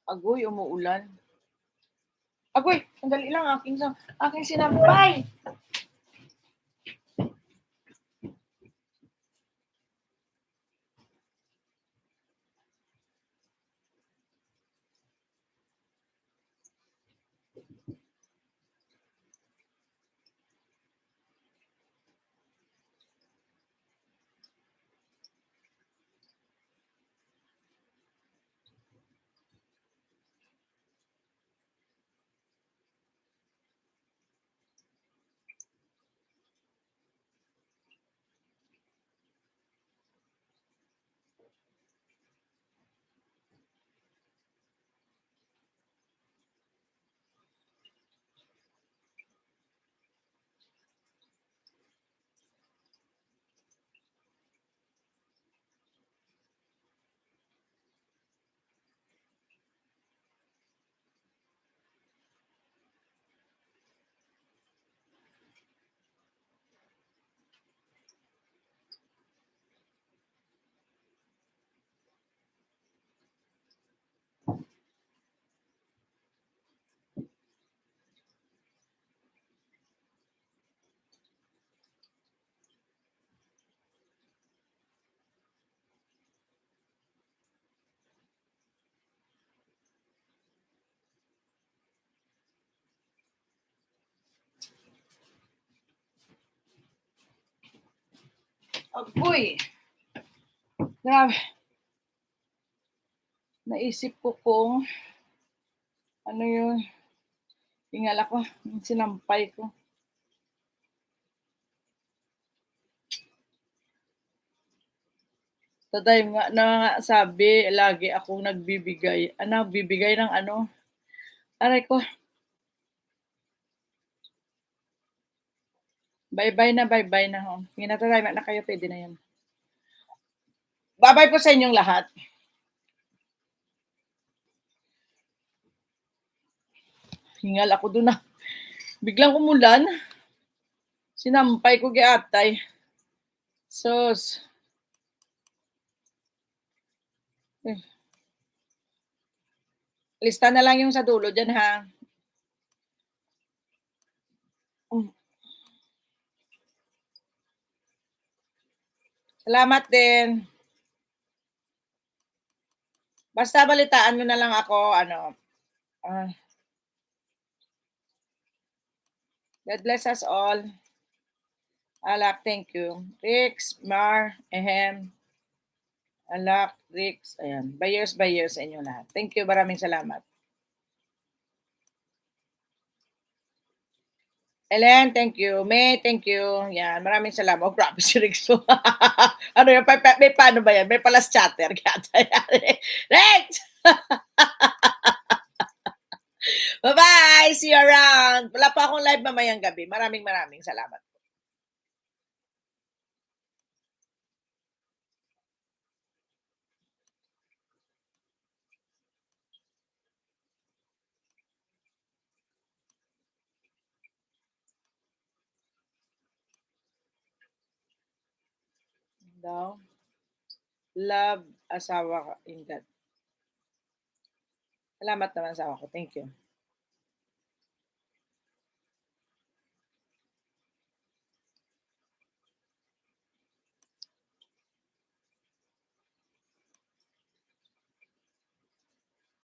Agoy, umuulan. Agoy, sandali lang, aking sinampay. Agoy, grabe. Naisip ko kung ano yun, hingal ako, yung sinampay ko. Taday nga na nga sabi, lagi akong nagbibigay ng ano. Aray ko. Bye-bye na ho. Sige na taday, na kayo, pwede na yan. Bye-bye po sa inyong lahat. Hingal ako dun na. Biglang umulan. Sinampay ko giatay. Sus. Lista na lang yung sa dulo dyan, ha? Salamat din. Basta balitaan mo na lang ako, God bless us all. Alak, thank you. Rix, Mar, Alak, Rix, ayan. Bayers sa inyo lahat. Thank you, maraming salamat. Ellen, thank you. May, thank you. Yan, maraming salamat. Oh, grabe si Rix. Ano yan? May paano ba yan? May palas chatter. Rex! Bye-bye! See you around. Wala pa akong live mamayang gabi. Maraming salamat. Daw. Love asawa in God. Salamat naman sa ako. Thank you.